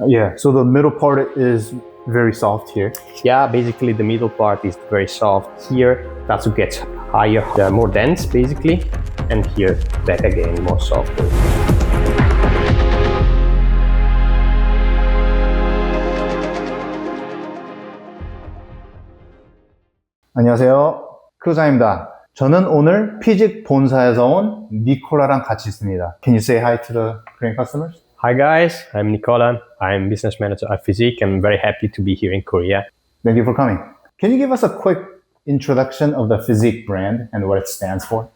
Yeah, so the middle part is very soft here. Yeah, basically the middle part is very soft. Here, that's what gets higher, more dense basically, and here, back again, more softer. 안녕하세요, 크루자입니다. 저는 오늘 피직 본사에서 온 니콜라랑 같이 있습니다. Can you say hi to the Korean customers? Hi guys, I'm Nicola. I'm business manager at Fizik. I'm very happy to be here in Korea. Thank you for coming. Can you give us a quick introduction of the Fizik brand and what it stands for?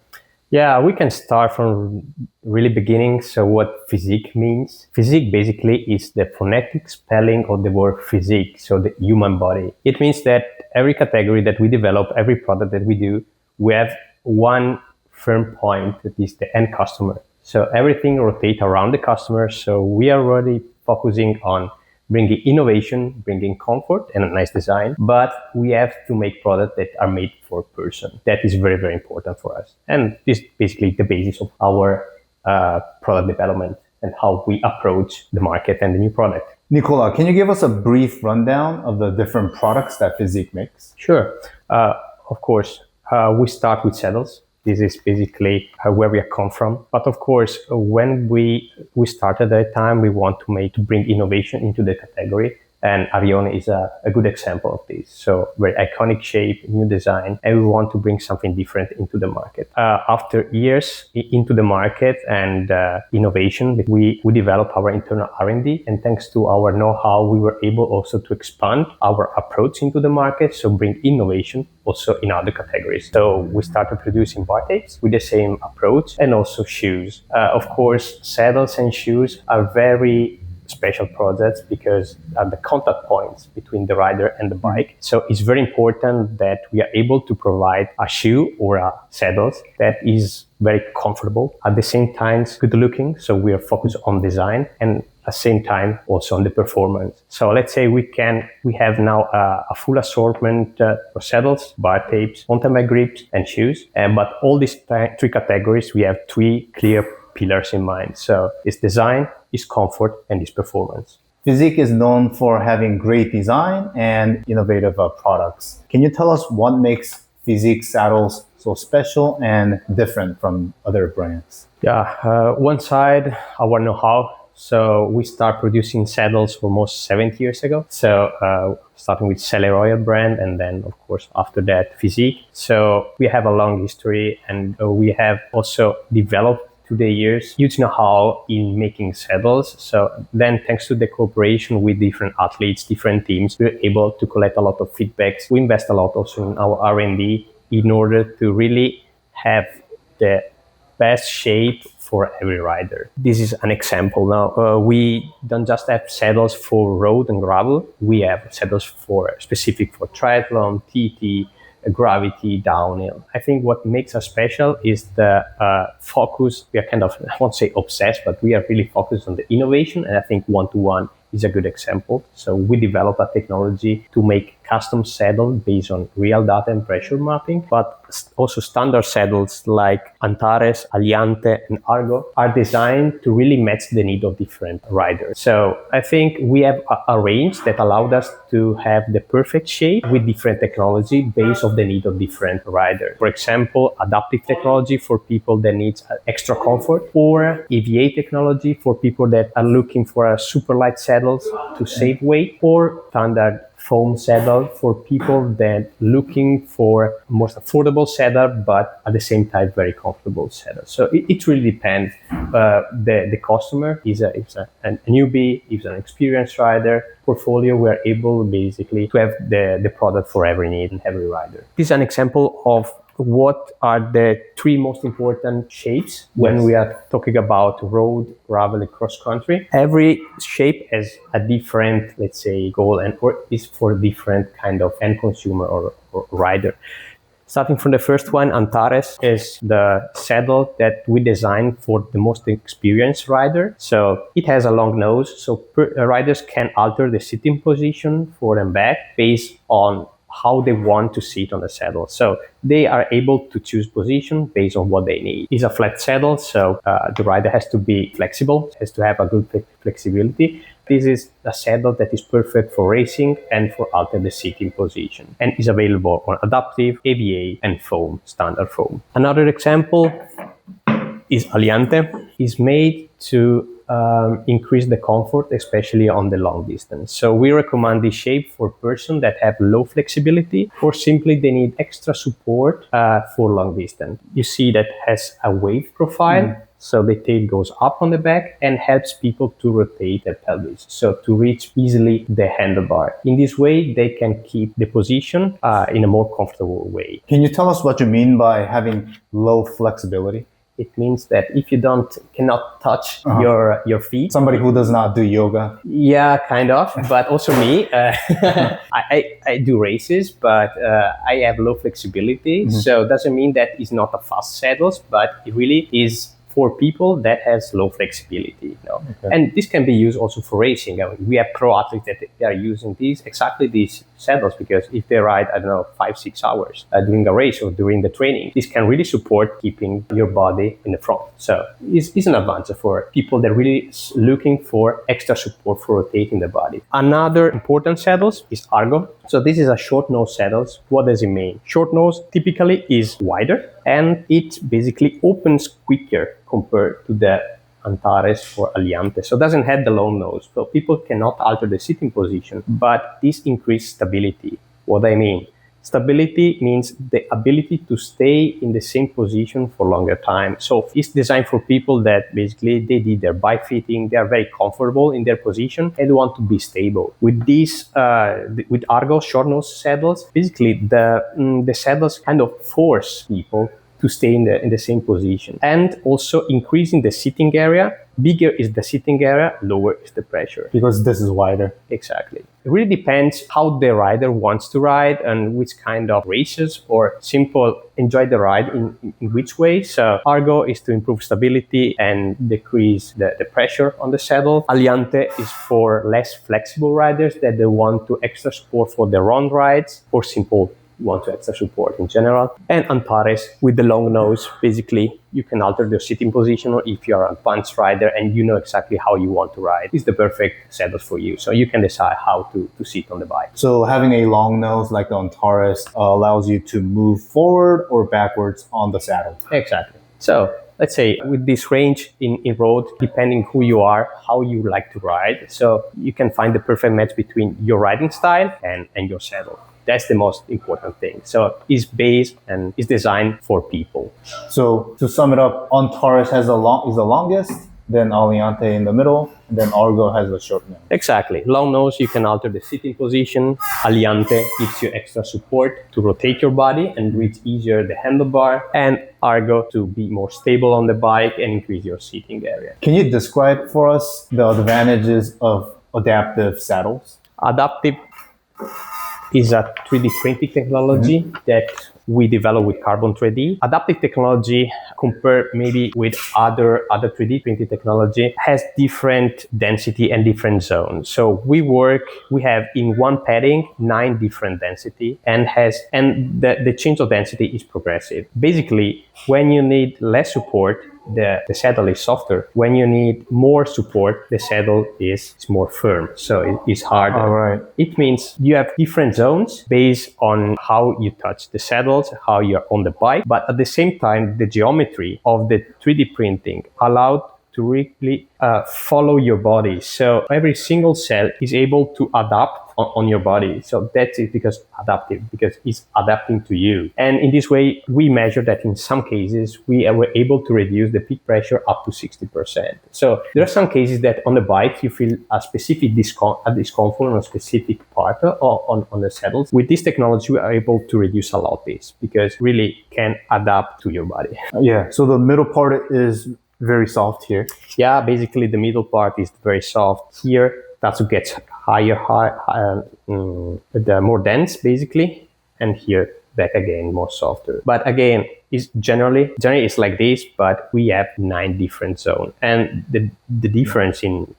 Yeah, we can start from really beginning. So what Fizik means? Fizik basically is the phonetic spelling of the word physique, so the human body. It means that every category that we develop, every product that we do, we have one firm point, that is the end customer. So everything rotates around the customer. So we are already focusing on bringing innovation, bringing comfort and a nice design, but we have to make products that are made for a person. That is very, very important for us. And this is basically the basis of our product development and how we approach the market and the new product. Nicola, can you give us a brief rundown of the different products that Fizik makes? Sure. Of course, we start with saddles. This is basically where we come from. But of course, when we started at that time, we want to bring innovation into the category. And Arione is a good example of this. So very iconic shape, new design, and we want to bring something different into the market. After years into the market and innovation, we developed our internal R&D, and thanks to our know-how, we were able also to expand our approach into the market, so bring innovation also in other categories. So we started producing bar tapes with the same approach, and also shoes. Of course, saddles and shoes are very special projects because are the contact points between the rider and the bike. So it's very important that we are able to provide a shoe or a saddles that is very comfortable, at the same time good looking. So we are focused on design and at the same time also on the performance. So let's say we have now a full assortment for saddles, bar tapes, mountain bike grips and shoes. But all these three categories, we have three clear pillars in mind. So it's design, it's comfort, and it's performance. Fizik is known for having great design and innovative products. Can you tell us what makes Fizik saddles so special and different from other brands? Yeah, one side, our know-how. So we start producing saddles almost 70 years ago. So starting with Selle Royal brand, and then of course after that Fizik. So we have a long history, and we have also developed through the years huge know-how in making saddles. So then thanks to the cooperation with different athletes, different teams, we're able to collect a lot of feedbacks. We invest a lot also in our R&D in order to really have the best shape for every rider. This is an example. Now, we don't just have saddles for road and gravel. We have saddles specific for triathlon, TT, gravity, downhill. I think what makes us special is the focus. We are kind of, I won't say obsessed, but we are really focused on the innovation. And I think one-to-one is a good example. So we developed a technology to make custom saddles based on real data and pressure mapping, but also standard saddles like Antares, Aliante, and Argo are designed to really match the need of different riders. So I think we have a range that allowed us to have the perfect shape with different technology based on the need of different riders. For example, adaptive technology for people that need extra comfort, or EVA technology for people that are looking for a super light saddles to save weight, or standard foam saddle for people that looking for most affordable saddle, but at the same time very comfortable saddle. So it really depends. The customer is a newbie, is an experienced rider. Portfolio, we are able basically to have the product for every need and every rider. This is an example of what are the three most important shapes when we are talking about road, gravel, and cross country. Every shape has a different, let's say, goal or is for different kind of end consumer or rider. Starting from the first one, Antares is the saddle that we designed for the most experienced rider. So it has a long nose, so riders can alter the sitting position forward and back based on how they want to sit on the saddle. So they are able to choose position based on what they need. It's a flat saddle, so the rider has to be flexible, has to have a good flexibility. This is a saddle that is perfect for racing and for alter the sitting position, and is available on adaptive, AVA, and foam, standard foam. Another example is Aliante. Is made to increase the comfort, especially on the long distance. So we recommend this shape for persons that have low flexibility or simply they need extra support for long distance. You see that has a wave profile. So the tail goes up on the back and helps people to rotate their pelvis, so to reach easily the handlebar. In this way, they can keep the position in a more comfortable way. Can you tell us what you mean by having low flexibility? It means that if you cannot touch your feet. Somebody who does not do yoga. Yeah, kind of. But also me, I do races, but I have low flexibility. So it doesn't mean that it's not a fast saddles, but it really is for people that has low flexibility. Okay. And this can be used also for racing. I mean, we have pro athletes that they are using these saddles, because if they ride, 5-6 hours during a race or during the training, this can really support keeping your body in the front. So it's an advantage for people that are really looking for extra support for rotating the body. Another important saddles is Argo. So this is a short nose saddles. What does it mean? Short nose typically is wider and it basically opens quicker compared to the Antares or Aliante. So it doesn't have the long nose. So people cannot alter the sitting position, but this increases stability. What I mean? Stability means the ability to stay in the same position for longer time. So it's designed for people that basically they did their bike fitting, they are very comfortable in their position and they want to be stable. With these, with Argo short nose saddles, basically the saddles kind of force people to stay in the same position, and also increasing the sitting area. Bigger is the sitting area, lower is the pressure. Because this is wider. Exactly. It really depends how the rider wants to ride and which kind of races or simple enjoy the ride in which way. So Argo is to improve stability and decrease the pressure on the saddle. Aliante is for less flexible riders that they want to extra support for their run rides or simple want to extra support in general. And Antares with the long nose, basically you can alter the sitting position, or if you're an advanced rider and you know exactly how you want to ride, it's the perfect saddle for you. So you can decide how to sit on the bike. So having a long nose like the Antares allows you to move forward or backwards on the saddle. Exactly. So let's say with this range in road, depending who you are, how you like to ride, so you can find the perfect match between your riding style and your saddle. That's the most important thing. So it's based and it's designed for people. So to sum it up, Antares is the longest, then Aliante in the middle, and then Argo has the short nose. Exactly. Long nose, you can alter the sitting position. Aliante gives you extra support to rotate your body and reach easier the handlebar. And Argo to be more stable on the bike and increase your seating area. Can you describe for us the advantages of adaptive saddles? Adaptive is a 3D printing technology that we develop with Carbon 3D. Adaptive technology, compared maybe with other 3D printing technology, has different density and different zones. So we have in one padding 9 different density and the change of density is progressive. Basically, when you need less support, the saddle is softer. When you need more support, the saddle is more firm, so it's harder. All right. It means you have different zones based on how you touch the saddles, how you're on the bike, but at the same time, the geometry of the 3D printing allowed to really follow your body. So every single cell is able to adapt on your body. So that's it, because it's adapting to you. And in this way, we measure that in some cases, we were able to reduce the peak pressure up to 60%. So there are some cases that on the bike, you feel a specific discomfort on a specific part on the saddles. With this technology, we are able to reduce a lot of this, because really can adapt to your body. Yeah, so the middle part is very soft here. Yeah, basically the middle part is very soft. Here, that's what gets the more dense, basically, and here back again more softer. But again, it's generally it's like this, but we have 9 different zones, and the difference in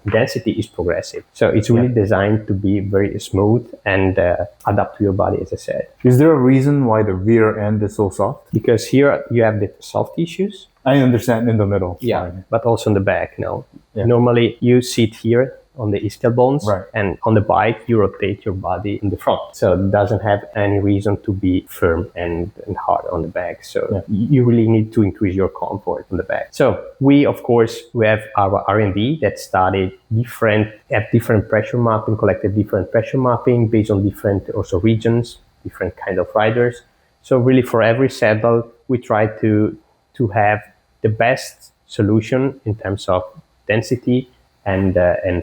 density is progressive. So it's really designed to be very smooth and adapt to your body, as I said. Is there a reason why the rear end is so soft? Because here you have the soft tissues. I understand in the middle. Yeah, but also in the back. Yeah. Normally you sit here on the ischial bones. Right. And on the bike, you rotate your body in the front. So it doesn't have any reason to be firm and hard on the back. So you really need to increase your comfort on the back. So we have our R&D that studied different pressure mapping, collected different pressure mapping based on different also regions, different kind of riders. So really for every saddle, we try to have the best solution in terms of density and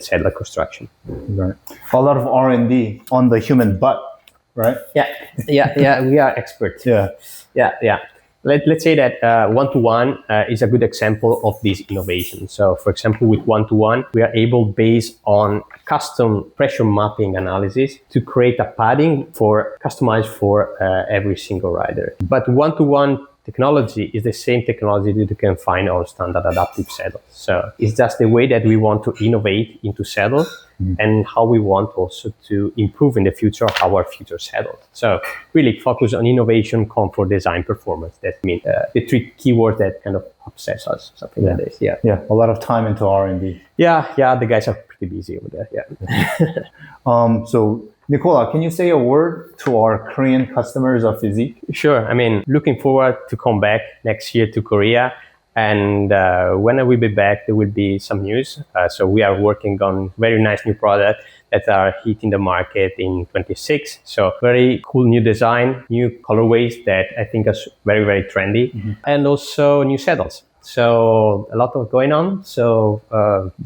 saddle construction. Right. A lot of R&D on the human butt, right? Yeah. We are experts. Yeah. Let's say that one-to-one is a good example of this innovation. So, for example, with one-to-one, we are able, based on custom pressure mapping analysis, to create a padding customized for every single rider. But one-to-one technology is the same technology that you can find on standard adaptive saddles. So it's just the way that we want to innovate into saddles and how we want also to improve in the future our future saddles. So really focus on innovation, comfort, design, performance. That means the three keywords that kind of obsess us, something like this. Yeah, a lot of time into R&D. Yeah, the guys are pretty busy over there. Yeah. So Nicola, can you say a word to our Korean customers of Fizik? Sure. I mean, looking forward to come back next year to Korea. And when I will be back, there will be some news. So we are working on very nice new products that are hitting the market in 26. So very cool new design, new colorways that I think are very, very trendy. And also new saddles. So a lot of going on. So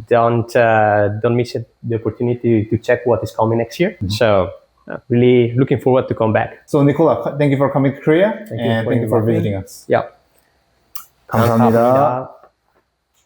don't miss the opportunity to check what is coming next year. So really looking forward to come back. So Nicola, thank you for coming to Korea. Thank you for visiting us. Yeah. 감사합니다.